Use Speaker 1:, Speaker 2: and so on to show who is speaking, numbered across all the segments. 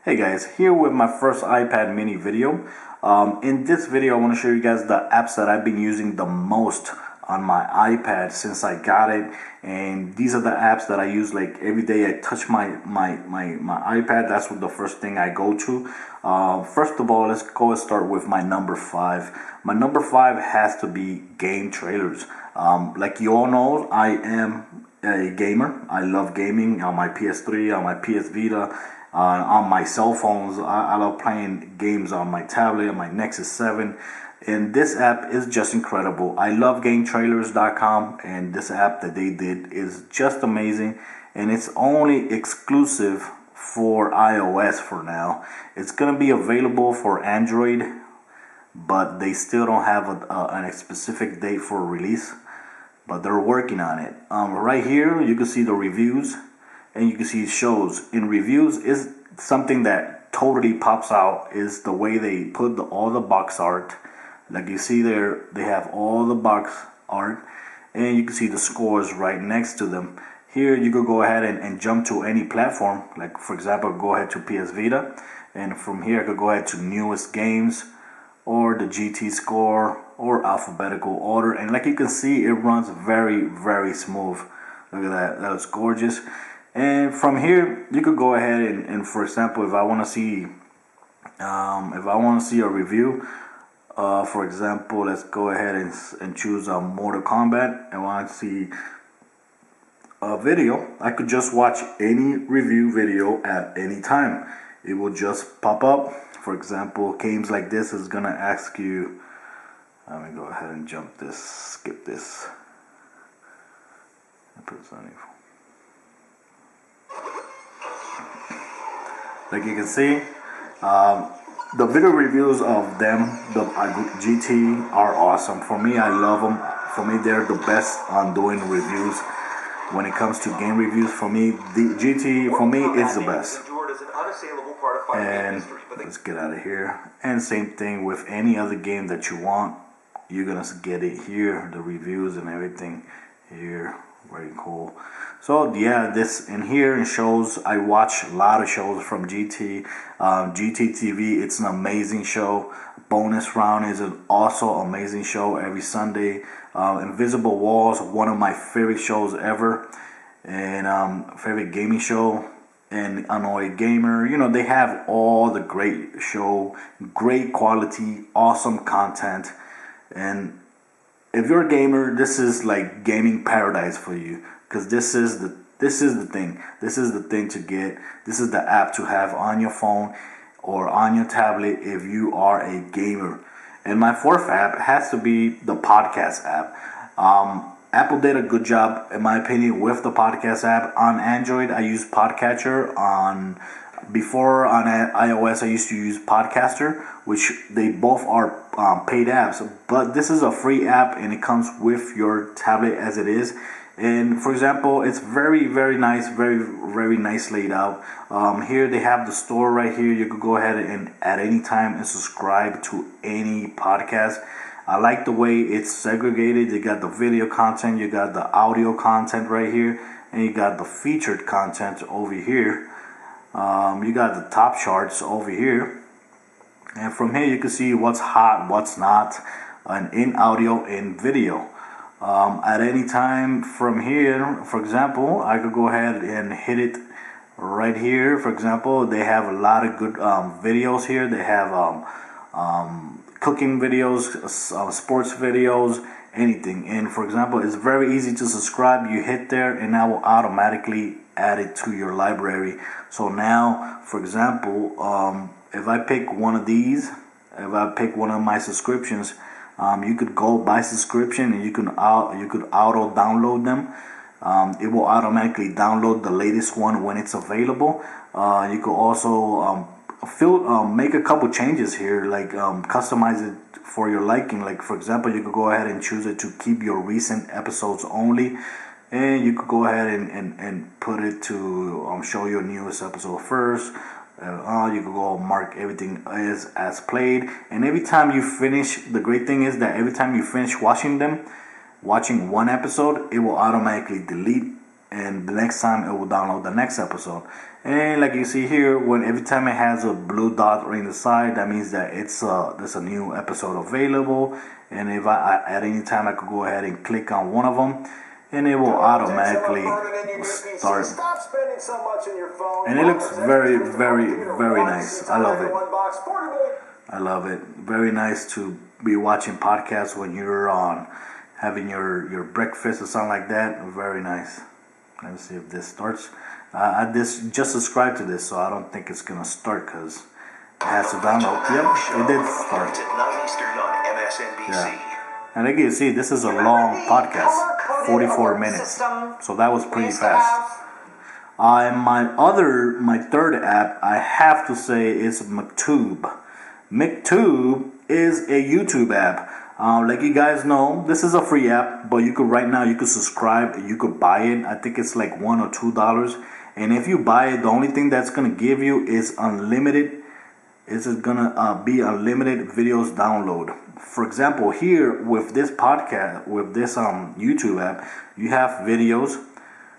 Speaker 1: Hey guys, here with my first iPad mini video. In this video I want to show you guys the apps that I've been using the most on my iPad since I got it, and these are the apps that I use like every day. I touch my iPad. That's what the first thing I go to. First of all, let's go and start with my number 5. My number 5 has to be game trailers. Like you all know, I am a gamer. I love gaming on my PS3, on my PS Vita, on my cell phones. I love playing games on my tablet, on my Nexus 7. And this app is just incredible. I love GameTrailers.com, and this app that they did is just amazing. And it's only exclusive for iOS for now. It's going to be available for Android, but they still don't have a specific date for release. But they're working on it. Right here, you can see the reviews, and you can see shows. In reviews is something that totally pops out is the way they put all the box art. Like you see there, they have all the box art, and you can see the scores right next to them. Here you could go ahead and jump to any platform. Like for example, go ahead to PS Vita, and from here I could go ahead to newest games, or the GT score, or alphabetical order. And like you can see, it runs very smooth. Look at that, that's gorgeous. And from here you could go ahead and for example, if I want to see a review, for example, let's go ahead and choose Mortal Kombat. And want to see a video, I could just watch any review video at any time. It will just pop up. For example, games like this is gonna ask you, let me go ahead and jump this, skip this, and put something. Like you can see, the video reviews of them, the GT, are awesome. For me, I love them. For me, they're the best on doing reviews. When it comes to game reviews, for me, the GT, for me, is the best. And let's get out of here. And same thing with any other game that you want, you're gonna get it here. The reviews and everything here, very cool. So yeah, this in here in shows, I watch a lot of shows from GT. GT TV, it's an amazing show. Bonus Round is an also amazing show every Sunday. Invisible Walls, one of my favorite shows ever, and favorite gaming show. And Annoyed Gamer, you know, they have all the great show, great quality, awesome content. And if you're a gamer, this is like gaming paradise for you, because this is the thing to get. This is the app to have on your phone or on your tablet if you are a gamer. And my fourth app has to be the podcast app. Apple did a good job, in my opinion, with the podcast app. On Android, I use Podcatcher. Before on iOS, I used to use Podcaster, which they both are paid apps. But this is a free app, and it comes with your tablet as it is. And for example, it's very nice, very nice laid out. Here they have the store right here. You could go ahead and at any time and subscribe to any podcast. I like the way it's segregated. You got the video content, you got the audio content right here, and you got the featured content over here. You got the top charts over here, and from here you can see what's hot, what's not, and in audio and video. At any time from here, for example, I could go ahead and hit it right here. For example, they have a lot of good videos here. They have cooking videos, sports videos, anything. And for example, it's very easy to subscribe. You hit there and that will automatically add it to your library. So now, for example, if I pick one of these, if I pick one of my subscriptions, you could go by subscription, and you could auto download them. It will automatically download the latest one when it's available. You could also make a couple changes here, like customize it for your liking. Like for example, you could go ahead and choose it to keep your recent episodes only, and you could go ahead and put it to show your newest episode first. You could go mark everything as played, and every time you finish, the great thing is that every time you finish watching one episode, it will automatically delete, and the next time it will download the next episode. And like you see here, when every time it has a blue dot right in the side, that means that there's a new episode available. And if at any time I could go ahead and click on one of them, and it will automatically start. And it looks very, very, very nice. I love it. I love it. Very nice to be watching podcasts when you're on having your breakfast or something like that. Very nice. Let's see if this starts. I just subscribed to this, so I don't think it's gonna start because it has to download. Yep, it did start. Yeah. And like you see, this is a long podcast, 44 minutes. So that was pretty fast. My third app, I have to say, is McTube. McTube is a YouTube app. Like you guys know, this is a free app, but you could subscribe, you could buy it. I think it's like $1 or $2. And if you buy it, the only thing that's gonna give you is unlimited. It's gonna be unlimited videos download. For example, here with this podcast, with this YouTube app, you have videos.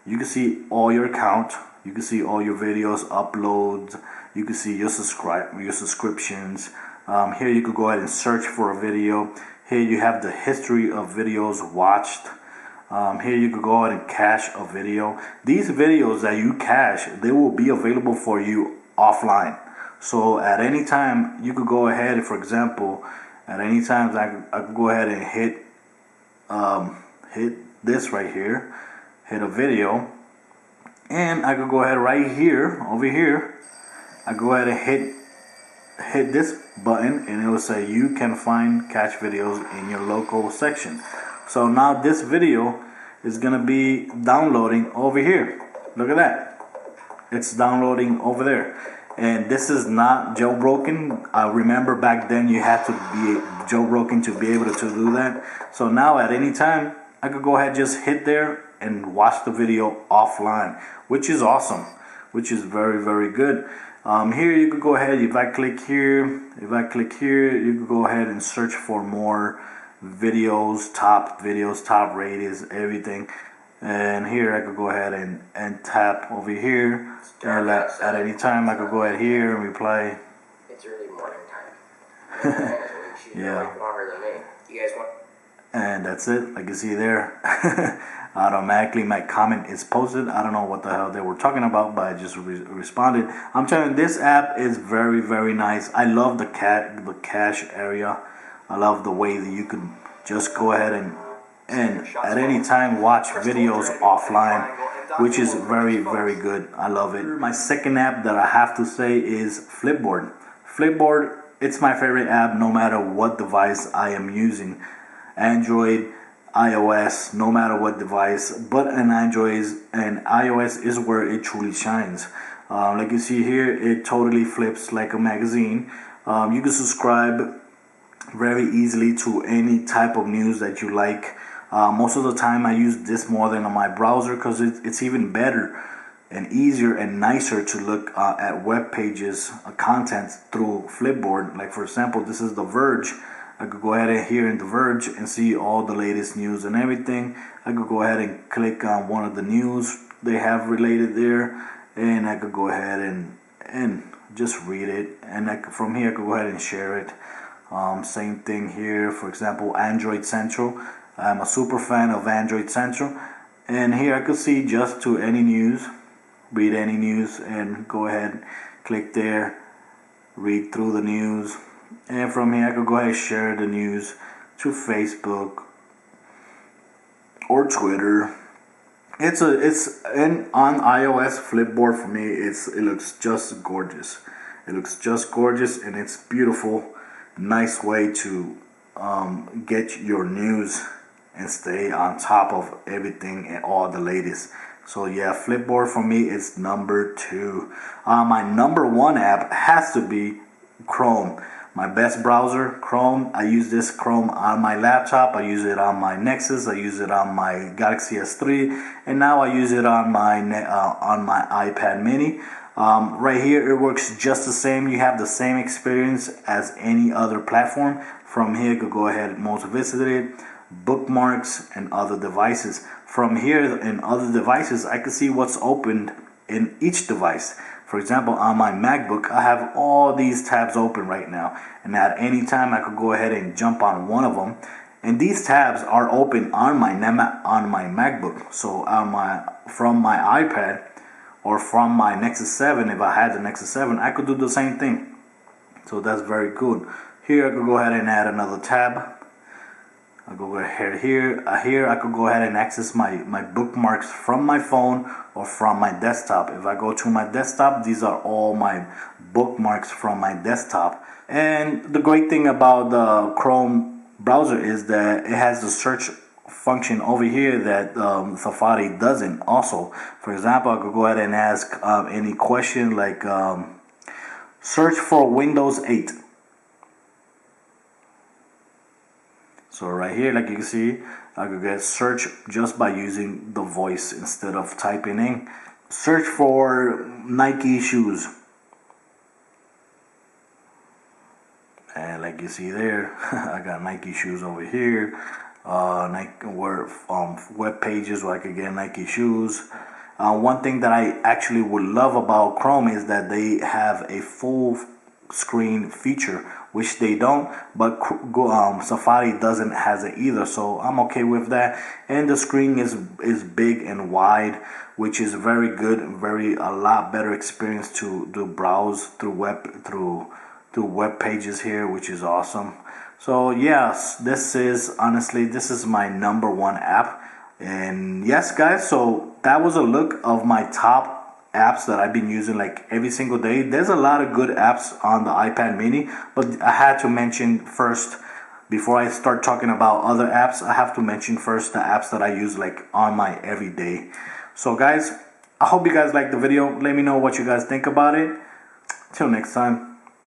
Speaker 1: You can see all your account. You can see all your videos, uploads. You can see your subscriptions. Here you could go ahead and search for a video. Here you have the history of videos watched. Here you could go ahead and cache a video. These videos that you cache, they will be available for you offline. So at any time, you could go ahead, for example, at any time I could go ahead and hit this right here, hit a video, and I could go ahead right here, over here, I go ahead and hit this button, and it will say you can find cache videos in your local section. So now this video is gonna be downloading over here. Look at that. It's downloading over there. And this is not jailbroken. I remember back then you had to be jailbroken to be able to do that. So now at any time, I could go ahead, just hit there and watch the video offline, which is awesome, which is very, very good. Here you could go ahead, if I click here, you could go ahead and search for more videos, top ratings, everything. And here I could go ahead and tap over here, and at any time I could go ahead here and reply.
Speaker 2: It's early morning time.
Speaker 1: Yeah.
Speaker 2: Longer than me. You guys want?
Speaker 1: And that's it. Like you see there, automatically my comment is posted. I don't know what the hell they were talking about, but I just responded. I'm telling you, this app is very, very nice. I love the cache area. I love the way that you can just go ahead and at any time watch videos offline, which is very, very good. I love it. My second app that I have to say is Flipboard. Flipboard, it's my favorite app no matter what device I am using. Android, iOS, no matter what device, but an Android and iOS is where it truly shines. Like you see here, it totally flips like a magazine. You can subscribe very easily to any type of news that you like. Most of the time I use this more than on my browser because it's even better and easier and nicer to look at web pages, content through Flipboard. Like for example, this is The Verge. I could go ahead and here in The Verge and see all the latest news and everything. I could go ahead and click on one of the news they have related there, and I could go ahead and just read it. And from here I could go ahead and share it. Same thing here, for example, Android Central. I'm a super fan of Android Central, and here I could see just to any news, read any news, and go ahead, click there, read through the news, and from here I could go ahead and share the news to Facebook or Twitter. On iOS Flipboard, for me, it looks just gorgeous. It looks just gorgeous, and it's beautiful, nice way to get your news and stay on top of everything and all the latest. So yeah, Flipboard for me is number 2. My number 1 app has to be Chrome. My best browser, Chrome. I use this Chrome on my laptop. I use it on my Nexus. I use it on my Galaxy S3, and now I use it on my iPad Mini. Right here, it works just the same. You have the same experience as any other platform. From here, you could go ahead and most visited, bookmarks, and other devices. From here and other devices, I can see what's opened in each device. For example, on my MacBook, I have all these tabs open right now, and at any time I could go ahead and jump on one of them. And these tabs are open on my MacBook. So from my iPad or from my Nexus 7, if I had the Nexus 7, I could do the same thing. So that's very good. Here I could go ahead and add another tab. I'll go ahead here. Here I could go ahead and access my bookmarks from my phone or from my desktop. If I go to my desktop, these are all my bookmarks from my desktop. And the great thing about the Chrome browser is that it has the search function over here that Safari doesn't. Also, for example, I could go ahead and ask any question like search for Windows 8. So right here, like you can see, I could get search just by using the voice instead of typing in. Search for Nike shoes. And like you see there, I got Nike shoes over here. Nike web pages where I could get Nike shoes. One thing that I actually would love about Chrome is that they have a full screen feature, which they don't, but Safari doesn't has it either, so I'm okay with that. And the screen is big and wide, which is very good, a lot better experience to browse through web pages here, which is awesome. So yes, this is my #1 app. And yes guys, so that was a look of my top apps that I've been using like every single day. There's a lot of good apps on the iPad mini, but I had to mention first, before I start talking about other apps, I have to mention first the apps that I use like on my everyday. So guys, I hope you guys liked the video. Let me know what you guys think about it. Till next time.